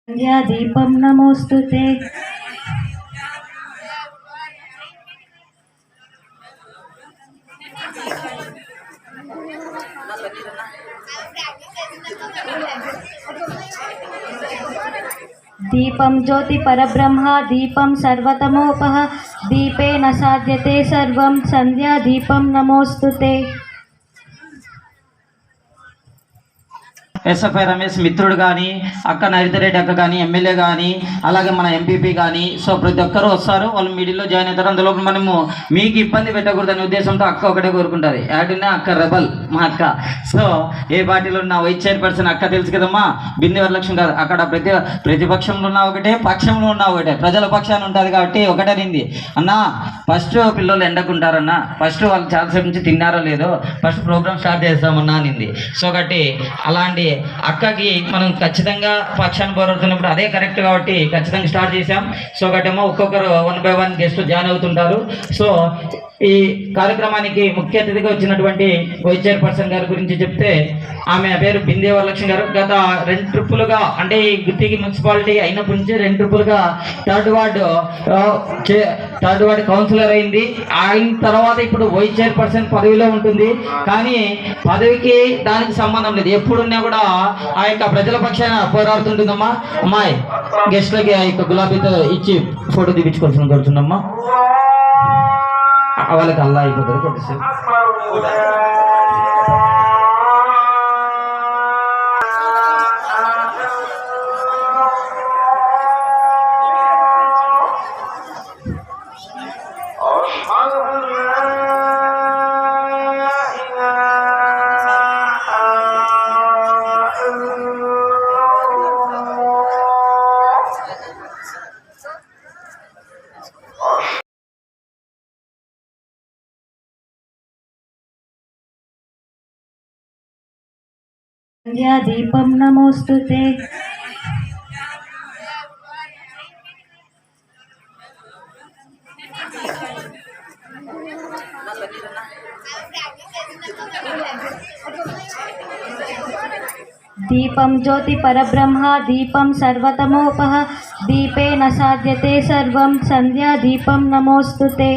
दीपं नमोस्तुते। दीपं ज्योति परब्रह्म दीपं सर्वतमोपः दीपेन साध्यते सर्वं संध्या दीपं नमोस्तुते। ఎస్ఎఫ్ఐ రమేష్ మిత్రుడు కానీ అక్క నరితరెడ్డి అక్క కానీ ఎమ్మెల్యే కానీ అలాగే మన ఎంపీపీ కానీ సో ప్రతి ఒక్కరు వస్తారు, వాళ్ళు మీడియాలో జాయిన్ అవుతారు. అందులో మనము మీకు ఇబ్బంది పెట్టకూడదనే ఉద్దేశంతో అక్క ఒకటే కోరుకుంటుంది. యాడినా అక్క రెబల్ మా అక్క. సో ఏ పార్టీలో ఉన్న వైస్ చైర్పర్సన్ అక్క తెలుసు కదమ్మా, బింది వరలక్ష్మి కాదు. అక్కడ ప్రతిపక్షంలో ఉన్న ఒకటే, పక్షంలో ఉన్న ఒకటే, ప్రజల పక్షాన్ని ఉంటుంది కాబట్టి ఒకటే నింది అన్న. ఫస్ట్ పిల్లలు ఎండకుంటారన్న, ఫస్ట్ వాళ్ళు చాలాసేపు నుంచి తిన్నారో లేదో, ఫస్ట్ ప్రోగ్రామ్ స్టార్ట్ చేస్తామన్నా నింది. సో కాబట్టి అలాంటి అక్కకి మనం ఖచ్చితంగా పక్షాన్ని పోరాడుతున్నప్పుడు అదే కరెక్ట్ కాబట్టి ఖచ్చితంగా స్టార్ట్ చేసాం. సో ఒకటేమో ఒక్కొక్కరు 1 by 1 గెస్ట్ జాయిన్ అవుతుంటారు. సో ఈ కార్యక్రమానికి ముఖ్య అతిథిగా వచ్చినటువంటి వైస్ చైర్పర్సన్ గారి గురించి చెప్తే, ఆమె పేరు బిందే వరలక్ష్మి గారు. గత 2 ట్రిప్పులుగా అంటే ఈ గుత్తికి మున్సిపాలిటీ అయినప్పటి నుంచి 2 ట్రిప్పులుగా థర్డ్ వార్డు కౌన్సిలర్ అయింది. అయిన తర్వాత ఇప్పుడు వైస్ చైర్పర్సన్ పదవిలో ఉంటుంది. కానీ పదవికి దానికి సంబంధం లేదు, ఎప్పుడున్నా కూడా ఆ యొక్క ప్రజల పక్షాన పోరాడుతుంటుందమ్మా. అమ్మాయి గెస్ట్లకి ఆ యొక్క గులాబీతో ఇచ్చి ఫోటో తీపించుకోవాల్సిన కోరుతుందమ్మా. వాళ్ళకి అల్లా అయిపోతారు కొద్దిసేపు. संध्या दीपं नमोस्तुते। दीपं ज्योति परब्रह्म दीपं सर्वतमोपः दीपेन साध्यते सर्वं संध्या दीपं नमोस्तुते।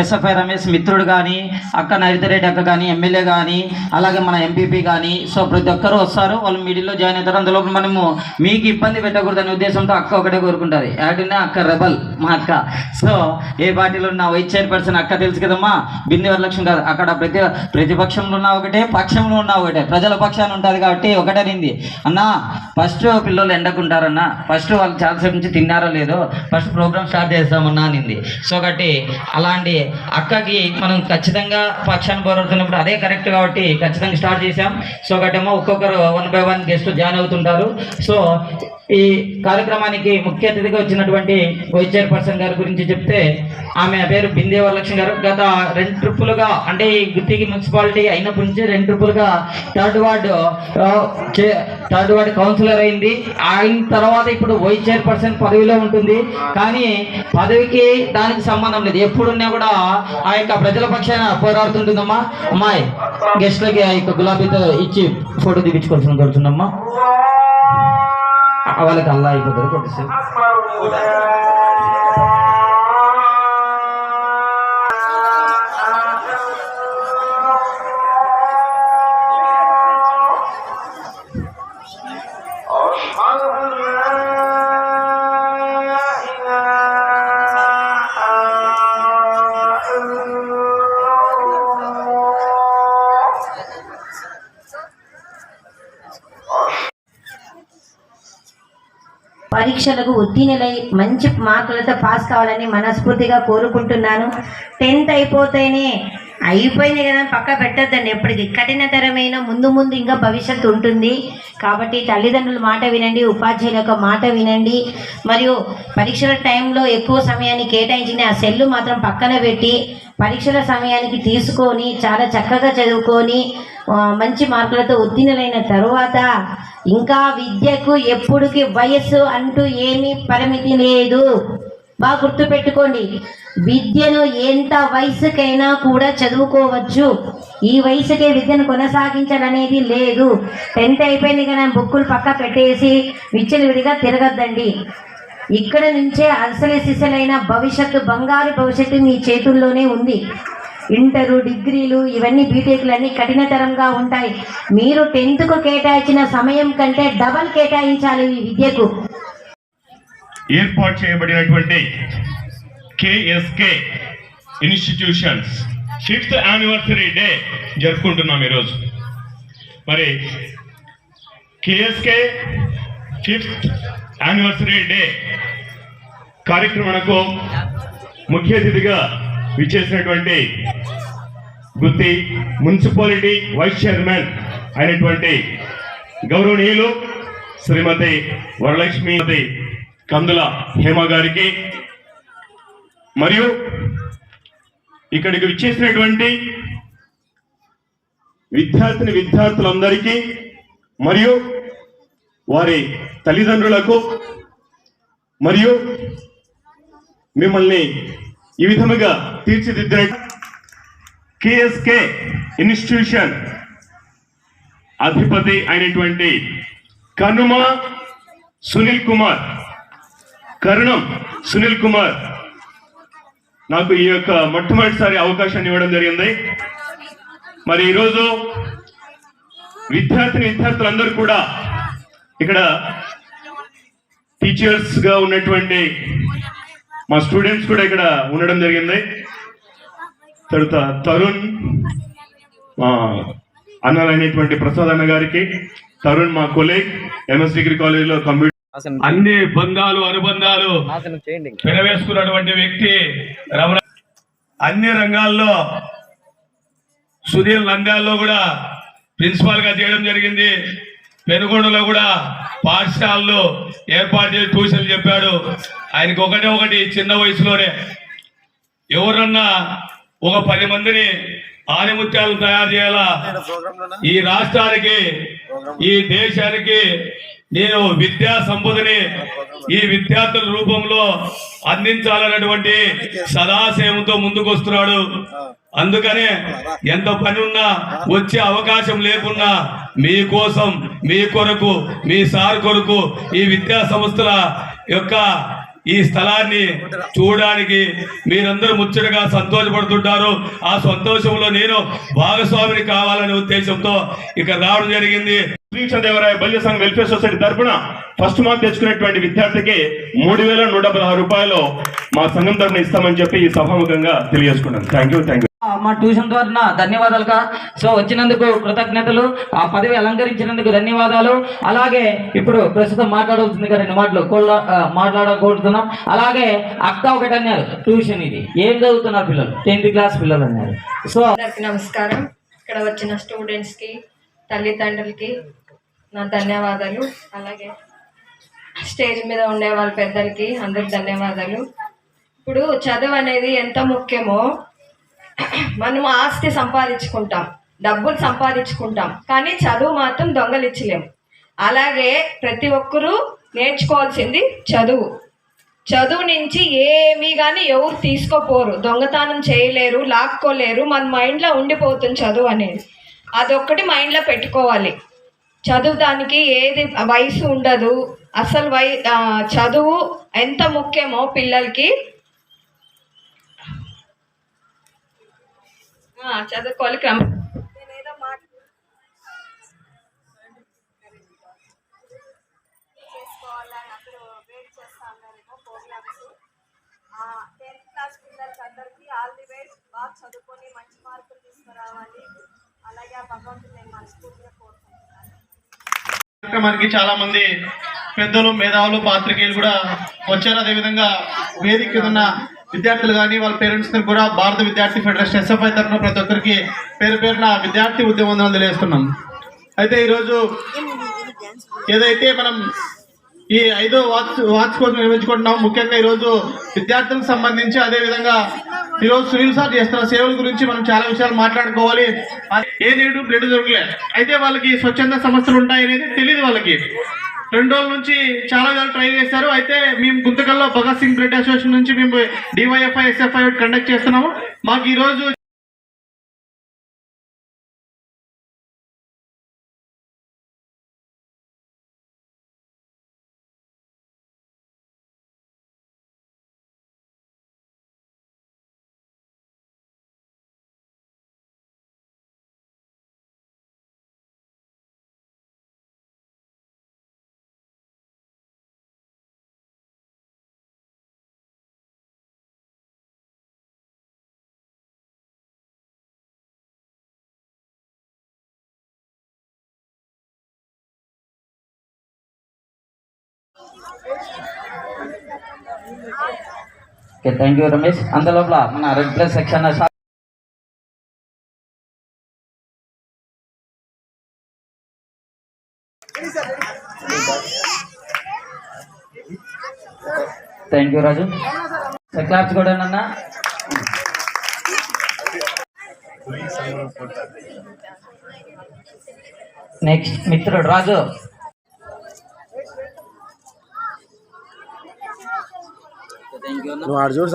ఎస్ఎఫ్ఐ రమేష్ మిత్రుడు కానీ అక్క నరితరెడ్డి అక్క కానీ ఎమ్మెల్యే కానీ అలాగే మన ఎంపీపీ కానీ సో ప్రతి ఒక్కరు వస్తారు, వాళ్ళు మీడియాలో జాయిన్ అవుతారు. అందులో మనము మీకు ఇబ్బంది పెట్టకూడదనే ఉద్దేశంతో అక్క ఒకటే కోరుకుంటుంది. యాడినా అక్క రెబల్ మా అక్క. సో ఏ పార్టీలో ఉన్న వైస్ చైర్పర్సన్ అక్క తెలుసు కదమ్మా, బింది వరలక్ష్మి కాదు. అక్కడ ప్రతిపక్షంలో ఉన్న ఒకటే, పక్షంలో ఉన్న ఒకటే, ప్రజల పక్షాన్ని ఉంటుంది కాబట్టి ఒకటే నింది అన్న. ఫస్ట్ పిల్లలు ఎండకుంటారన్న, ఫస్ట్ వాళ్ళు చాలాసేపు నుంచి తిన్నారో లేదో, ఫస్ట్ ప్రోగ్రామ్ స్టార్ట్ చేస్తామన్నా నింది. సో కాబట్టి అలాంటి అక్కకి మనం ఖచ్చితంగా పక్షాన్ని పోరాడుతున్నప్పుడు అదే కరెక్ట్ కాబట్టి ఖచ్చితంగా స్టార్ట్ చేసాం. సో ఒకటేమో ఒక్కొక్కరు 1 by 1 గెస్ట్ జాయిన్ అవుతుంటారు. సో ఈ కార్యక్రమానికి ముఖ్య అతిథిగా వచ్చినటువంటి వైస్ చైర్పర్సన్ గారి గురించి చెప్తే, ఆమె పేరు బిందే వరలక్ష్మి గారు. గత 2 ట్రిప్పులుగా అంటే ఈ గుత్తికి మున్సిపాలిటీ అయినప్పటి నుంచి 2 ట్రిప్పులుగా థర్డ్ వార్డు కౌన్సిలర్ అయింది. అయిన తర్వాత ఇప్పుడు వైస్ చైర్పర్సన్ పదవిలో ఉంటుంది. కానీ పదవికి దానికి సంబంధం లేదు, ఎప్పుడున్నా కూడా ఆ యొక్క ప్రజల పక్షాన పోరాడుతుంటుందమ్మా. అమ్మాయి గెస్ట్లకి ఆ యొక్క గులాబీతో ఇచ్చి ఫోటో తీపించుకోవాల్సిన కోరుతుందమ్మా. వాళ్ళకి అల్లా అయిపోతారు కొద్దిసేపు. పరీక్షలకు ఉత్తీర్ణులై మంచి మార్కులతో పాస్ కావాలని మనస్ఫూర్తిగా కోరుకుంటున్నాను. 10th అయిపోయింది కదా పక్క పెట్టద్దండి. ఎప్పటికీ కఠినతరమైన ముందు ఇంకా భవిష్యత్తు ఉంటుంది కాబట్టి తల్లిదండ్రుల మాట వినండి, ఉపాధ్యాయుల యొక్క మాట వినండి. మరియు పరీక్షల టైంలో ఎక్కువ సమయాన్ని కేటాయించిన ఆ సెల్లు మాత్రం పక్కన పెట్టి పరీక్షల సమయానికి తీసుకొని చాలా చక్కగా చదువుకొని మంచి మార్కులతో ఉత్తీర్ణులైన తరువాత ఇంకా విద్యకు ఎప్పుడుకి వయస్సు అంటూ ఏమీ పరిమితి లేదు. బాగా గుర్తుపెట్టుకోండి, విద్యను ఎంత వయసుకైనా కూడా చదువుకోవచ్చు. ఈ వయసుకే విద్యను కొనసాగించాలనేది లేదు. 10th అయిపోయింది కదా బుక్కులు పక్క పెట్టేసి విచ్చలవిడిగా తిరగద్దండి. ఇక్కడ నుంచే అసలు సిసలైన భవిష్యత్తు, బంగారు భవిష్యత్తు మీ చేతుల్లోనే ఉంది. ఇంటరు, డిగ్రీలు, ఇవన్నీ బీటెక్లు అన్నీ కఠినతరంగా ఉంటాయి. మీరు 10th కేటాయించిన సమయం కంటే డబల్ కేటాయించాలి ఈ విద్యకు. ఏర్పాటు చేయబడినటువంటి KSK institutions 5th anniversary day జరుపుకుంటున్నాం ఈరోజు. మరి కేఎస్కే 5th యానివర్సరీ డే కార్యక్రమానికి ముఖ్య అతిథిగా విచ్చేసినటువంటి గుత్తి మున్సిపాలిటీ వైస్ చైర్మన్ అయినటువంటి గౌరవనీయులు శ్రీమతి వరలక్ష్మి కందుల హేమ గారికి, మరియు ఇక్కడికి విచ్చేసినటువంటి విద్యార్థులందరికీ మరియు వారి తల్లిదండ్రులకు, మరియు మిమ్మల్ని ఈ విధముగా తీర్చిదిద్దిన కేఎస్కే ఇన్స్టిట్యూషన్ అధిపతి అయినటువంటి కర్ణం సునీల్ కుమార్ నాకు ఈ యొక్క మొట్టమొదటిసారి అవకాశాన్ని ఇవ్వడం జరిగింది. మరి ఈరోజు విద్యార్థులందరూ కూడా ఇక్కడ టీచర్స్ గా ఉన్నటువంటి మా స్టూడెంట్స్ కూడా ఇక్కడ ఉండడం జరిగింది. తర్వాత తరుణ్ అన్నలైనటువంటి ప్రసాద్ అన్న గారికి, తరుణ్ మా కొలీగ్ ఎంఎస్ డిగ్రీ కాలేజీలో కంప్యూటర్ అన్ని బంధాలు అనుబంధాలు పెనవేసుకున్నటువంటి వ్యక్తి రమణ. అన్ని రంగాల్లో సుధీర్ నంద్యాలలో కూడా ప్రిన్సిపాల్ గా చేయడం జరిగింది. పెనుగొండలో కూడా పాఠశాలలో ఏర్పాటు చేసి ట్యూషన్లు చెప్పాడు. ఆయనకి ఒకటి చిన్న వయసులోనే ఎవరన్నా ఒక 10 మందిని ఆనిముత్యాలు తయారు చేయాలా, ఈ రాష్ట్రానికి ఈ దేశానికి నేను విద్యా సంపదని ఈ విద్యార్థుల రూపంలో అందించాలన్నటువంటి సదాశయంతో ముందుకు వస్తున్నాడు. అందుకనే ఎంత పని ఉన్నా వచ్చే అవకాశం లేకున్నా మీకోసం, మీ కొరకు, మీ సార్ కొరకు ఈ విద్యా సంస్థల యొక్క ఈ స్థలాన్ని చూడడానికి మీరందరూ ముచ్చటగా సంతోషపడుతుంటారు. ఆ సంతోషంలో నేను భాగస్వామిని కావాలనే ఉద్దేశంతో ఇక్కడ రావడం జరిగింది. శ్రీకృష్ణదేవరాయ బల్య సంఘ వెల్ఫేర్ సొసైటీ తరఫున ఫస్ట్ మార్క్ తెచ్చుకునేటువంటి విద్యార్థికి 3116 రూపాయలు మా సంఘం తరఫున ఇస్తామని చెప్పి ఈ సభాముఖంగా తెలియజేసుకున్నాను. Thank you. మా ట్యూషన్ ద్వారా ధన్యవాదాలుగా. సో వచ్చినందుకు కృతజ్ఞతలు, ఆ పదవి అలంకరించినందుకు ధన్యవాదాలు. అలాగే ఇప్పుడు ప్రస్తుతం మాట్లాడవలసిందిగా 2 మాటలు మాట్లాడకూడుతున్నాం. అలాగే అక్క ఒకటి అన్నారు, ట్యూషన్ ఇది ఏం చదువుతున్నారు పిల్లలు, 10th క్లాస్ పిల్లలు అన్నారు. సో అందరికీ నమస్కారం. ఇక్కడ వచ్చిన స్టూడెంట్స్కి, తల్లిదండ్రులకి నా ధన్యవాదాలు. అలాగే స్టేజ్ మీద ఉండే వాళ్ళ పెద్దలకి అందరికి ధన్యవాదాలు. ఇప్పుడు చదువు అనేది ఎంత ముఖ్యమో, మనం ఆస్తి సంపాదించుకుంటాం, డబ్బులు సంపాదించుకుంటాం, కానీ చదువు మాత్రం దొంగలిచ్చలేము. అలాగే ప్రతి ఒక్కరూ నేర్చుకోవాల్సింది చదువు. చదువు నుంచి ఏమీ కానీ ఎవరు తీసుకోపోరు, దొంగతనం చేయలేరు, లాక్కోలేరు. మన మైండ్లో ఉండిపోతుంది చదువు అనేది. అదొక్కటి మైండ్లో పెట్టుకోవాలి. చదువు దానికి ఏది వయసు ఉండదు. అసలు చదువు ఎంత ముఖ్యమో పిల్లలకి చదువుకోవాలి. అందరికీ ఆల్ ది బెస్ట్. బాగా చదువుకొని మంచి మార్కులు తీసుకురావాలి. అలాగే ఆ భగవంతుని నేను మనస్ఫూర్తిగా కోరుకుంటున్నాను. కార్యక్రమానికి చాలా మంది పెద్దలు, మేధావులు, పాత్రికేయులు కూడా వచ్చారు. అదేవిధంగా వేదిక ఉన్న విద్యార్థులు కానీ వాళ్ళ పేరెంట్స్ కూడా భారత విద్యార్థి ఫెడరేషన్ ఎస్ఎఫ్ఐ తరఫున ప్రతి ఒక్కరికి పేరు పేరున విద్యార్థి ఉద్యమం తెలియజేస్తున్నాం. అయితే ఈరోజు ఏదైతే మనం ఈ 5వ వార్షికోత్సవం నిర్వహించుకుంటున్నాం, ముఖ్యంగా ఈరోజు విద్యార్థులకు సంబంధించి, అదేవిధంగా ఈరోజు సునీల్ సార్ చేస్తున్న సేవల గురించి మనం చాలా విషయాలు మాట్లాడుకోవాలి. ఏ నేడు బ్లడ్ దొరకలే, అయితే వాళ్ళకి స్వచ్ఛంద సంస్థలు ఉంటాయనేది తెలియదు వాళ్ళకి. 2 రోజుల నుంచి చాలా విధాలు ట్రై చేశారు. అయితే మేము గుంతకల్లో భగత్ సింగ్ బ్లడ్ అసోసియేషన్ నుంచి మేము డివైఎఫ్ఐ ఎస్ఎఫ్ఐ కండక్ట్ చేస్తున్నాము. మాకు ఈరోజు ఓకే, థ్యాంక్ యూ రమేష్. అంతలోపల మన red plus section thank you Raju. Claps కూడా అన్న. నెక్స్ట్ మిత్రుడు రాజు. నువ్వు ఆడు చూడు